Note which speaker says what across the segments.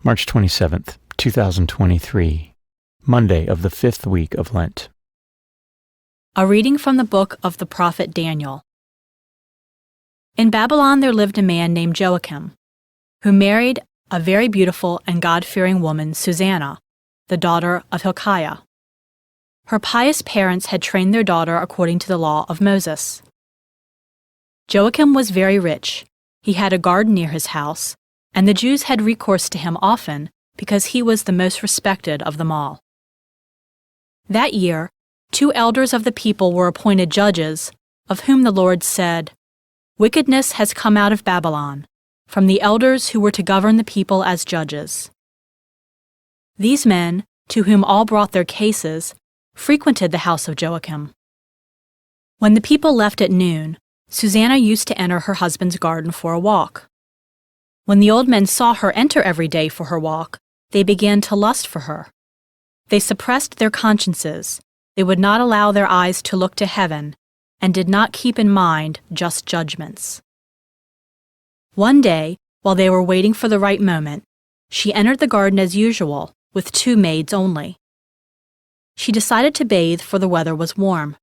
Speaker 1: March 27th, 2023, Monday of the 5th week of Lent.
Speaker 2: A reading from the book of the prophet Daniel. In Babylon there lived a man named Joachim, who married a very beautiful and God-fearing woman, Susanna, the daughter of Hilkiah. Her pious parents had trained their daughter according to the law of Moses. Joachim was very rich. He had a garden near his house, and the Jews had recourse to him often because he was the most respected of them all. That year, 2 elders of the people were appointed judges, of whom the Lord said, "Wickedness has come out of Babylon, from the elders who were to govern the people as judges." These men, to whom all brought their cases, frequented the house of Joachim. When the people left at noon, Susanna used to enter her husband's garden for a walk. When the old men saw her enter every day for her walk, they began to lust for her. They suppressed their consciences. They would not allow their eyes to look to heaven, and did not keep in mind just judgments. One day, while they were waiting for the right moment, she entered the garden as usual, with 2 maids only. She decided to bathe, for the weather was warm.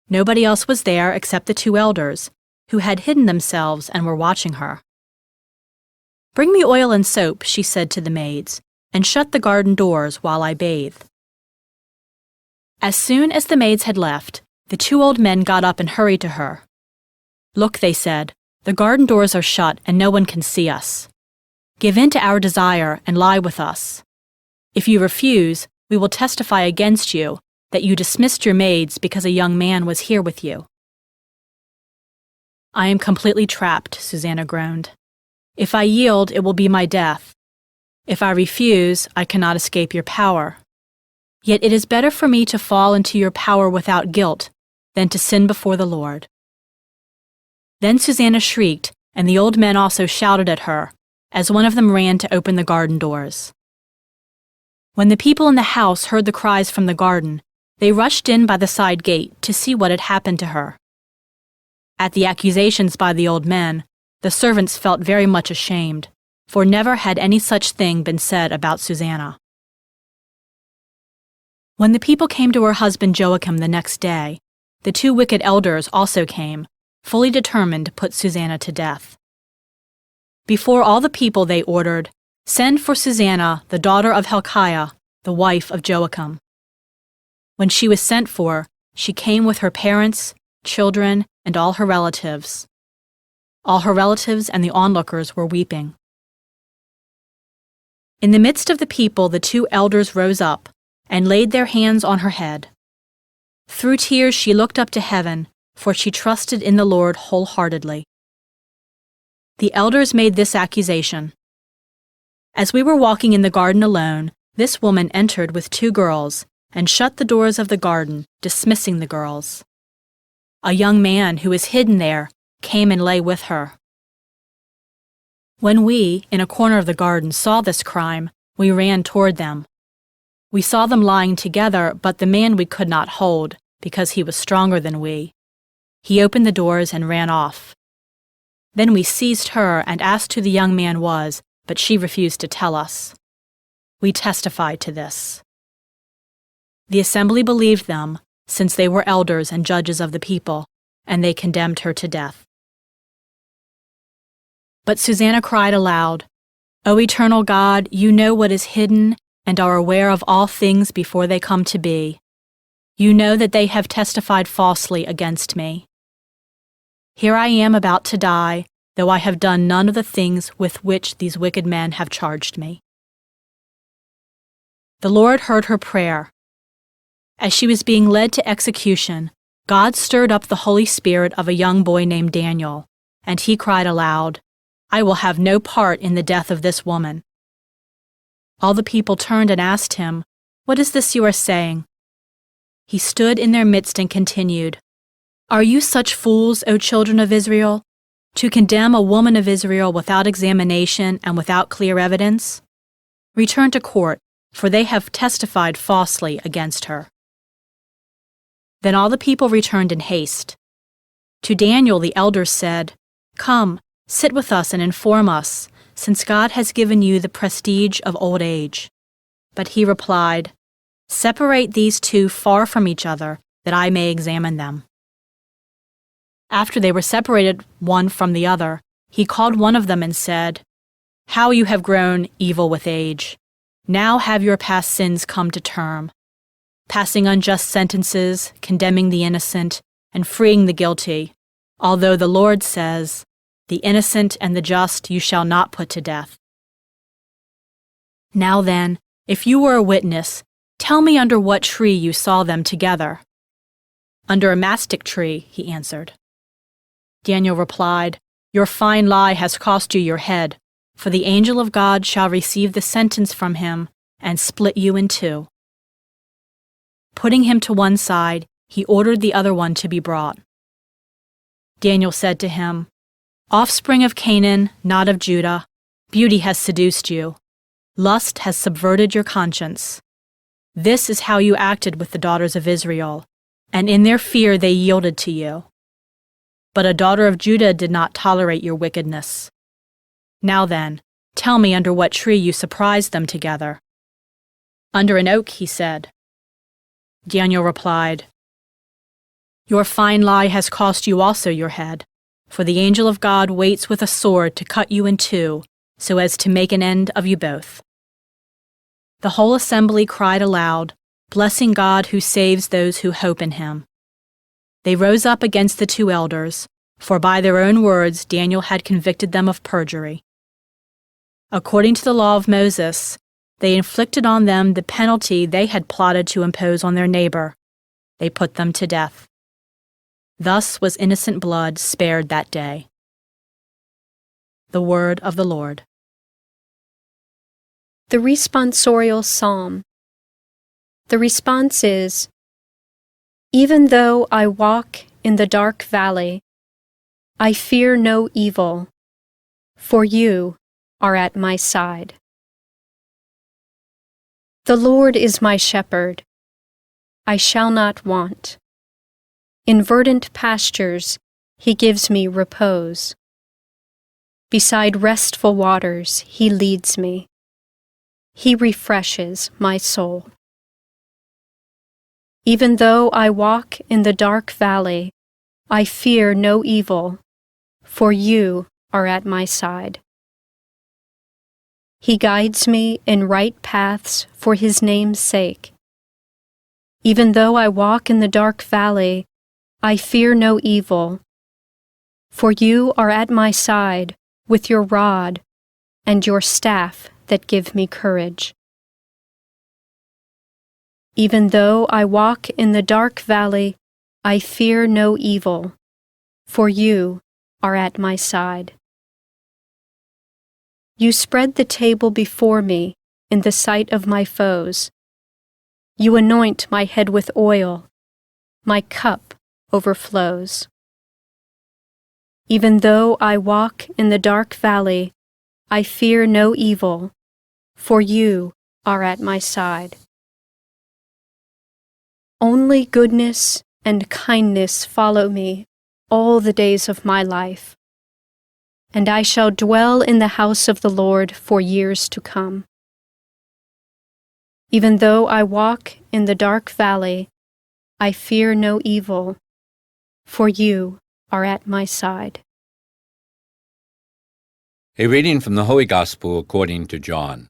Speaker 2: Nobody else was there except the 2 elders, who had hidden themselves and were watching her. "Bring me oil and soap," she said to the maids, "and shut the garden doors while I bathe." As soon as the maids had left, the 2 old men got up and hurried to her. "Look," they said, "the garden doors are shut and no one can see us. Give in to our desire and lie with us. If you refuse, we will testify against you that you dismissed your maids because a young man was here with you." "I am completely trapped," Susanna groaned. "If I yield, it will be my death. If I refuse, I cannot escape your power. Yet it is better for me to fall into your power without guilt than to sin before the Lord." Then Susanna shrieked, and the old men also shouted at her, as one of them ran to open the garden doors. When the people in the house heard the cries from the garden, they rushed in by the side gate to see what had happened to her. At the accusations by the old men, the servants felt very much ashamed, for never had any such thing been said about Susanna. When the people came to her husband Joachim the next day, the 2 wicked elders also came, fully determined to put Susanna to death. Before all the people they ordered, "Send for Susanna, the daughter of Hilkiah, the wife of Joachim." When she was sent for, she came with her parents, children, and all her relatives. All her relatives and the onlookers were weeping. In the midst of the people, the 2 elders rose up and laid their hands on her head. Through tears she looked up to heaven, for she trusted in the Lord wholeheartedly. The elders made this accusation: "As we were walking in the garden alone, this woman entered with 2 girls and shut the doors of the garden, dismissing the girls. A young man who was hidden there came and lay with her. When we, in a corner of the garden, saw this crime, we ran toward them. We saw them lying together, but the man we could not hold, because he was stronger than we. He opened the doors and ran off. Then we seized her and asked who the young man was, but she refused to tell us. We testified to this." The assembly believed them, since they were elders and judges of the people, and they condemned her to death. But Susanna cried aloud, "O eternal God, you know what is hidden and are aware of all things before they come to be. You know that they have testified falsely against me. Here I am about to die, though I have done none of the things with which these wicked men have charged me." The Lord heard her prayer. As she was being led to execution, God stirred up the Holy Spirit of a young boy named Daniel, and he cried aloud, "I will have no part in the death of this woman." All the people turned and asked him, "What is this you are saying?" He stood in their midst and continued, "Are you such fools, O children of Israel, to condemn a woman of Israel without examination and without clear evidence? Return to court, for they have testified falsely against her." Then all the people returned in haste. To Daniel the elders said, "Come, sit with us and inform us, since God has given you the prestige of old age." But he replied, "Separate these two far from each other, that I may examine them." After they were separated one from the other, he called one of them and said, "How you have grown evil with age! Now have your past sins come to term, passing unjust sentences, condemning the innocent, and freeing the guilty, although the Lord says, 'The innocent and the just you shall not put to death.' Now then, if you were a witness, tell me under what tree you saw them together." "Under a mastic tree," he answered. Daniel replied, "Your fine lie has cost you your head, for the angel of God shall receive the sentence from him and split you in two." Putting him to one side, he ordered the other one to be brought. Daniel said to him, "Offspring of Canaan, not of Judah, beauty has seduced you. Lust has subverted your conscience. This is how you acted with the daughters of Israel, and in their fear they yielded to you. But a daughter of Judah did not tolerate your wickedness. Now then, tell me under what tree you surprised them together." "Under an oak," he said. Daniel replied, "Your fine lie has cost you also your head, for the angel of God waits with a sword to cut you in two, so as to make an end of you both." The whole assembly cried aloud, blessing God who saves those who hope in him. They rose up against the two elders, for by their own words Daniel had convicted them of perjury. According to the law of Moses, they inflicted on them the penalty they had plotted to impose on their neighbor. They put them to death. Thus was innocent blood spared that day. The word of the Lord.
Speaker 3: The responsorial psalm. The response is, "Even though I walk in the dark valley, I fear no evil, for you are at my side. The Lord is my shepherd, I shall not want. In verdant pastures he gives me repose. Beside restful waters he leads me. He refreshes my soul. Even though I walk in the dark valley, I fear no evil, for you are at my side. He guides me in right paths for his name's sake. Even though I walk in the dark valley, I fear no evil, for you are at my side with your rod and your staff that give me courage. Even though I walk in the dark valley, I fear no evil, for you are at my side. You spread the table before me in the sight of my foes. You anoint my head with oil, my cup overflows. Even though I walk in the dark valley, I fear no evil, for you are at my side. Only goodness and kindness follow me all the days of my life, and I shall dwell in the house of the Lord for years to come. Even though I walk in the dark valley, I fear no evil, for you are at my side.
Speaker 4: A reading from the Holy Gospel according to John.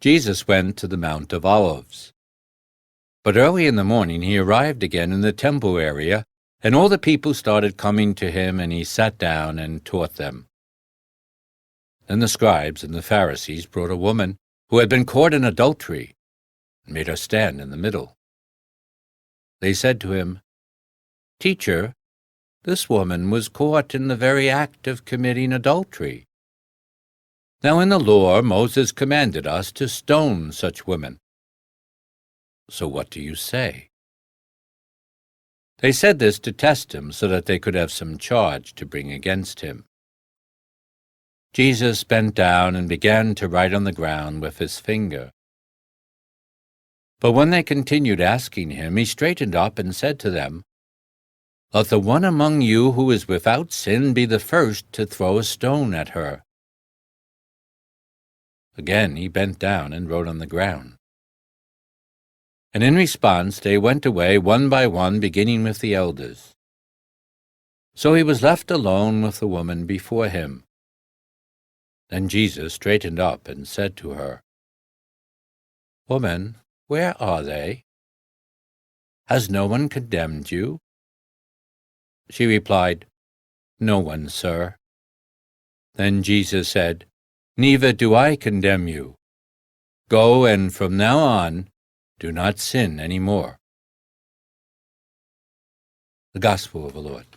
Speaker 4: Jesus went to the Mount of Olives. But early in the morning he arrived again in the temple area, and all the people started coming to him, and he sat down and taught them. Then the scribes and the Pharisees brought a woman who had been caught in adultery, and made her stand in the middle. They said to him, "Teacher, this woman was caught in the very act of committing adultery. Now in the law Moses commanded us to stone such women. So what do you say?" They said this to test him, so that they could have some charge to bring against him. Jesus bent down and began to write on the ground with his finger. But when they continued asking him, he straightened up and said to them, "Let the one among you who is without sin be the first to throw a stone at her." Again he bent down and wrote on the ground. And in response they went away one by one, beginning with the elders. So he was left alone with the woman before him. Then Jesus straightened up and said to her, "Woman, where are they? Has no one condemned you?" She replied, "No one, sir." Then Jesus said, "Neither do I condemn you. Go, and from now on, do not sin any more." The Gospel of the Lord.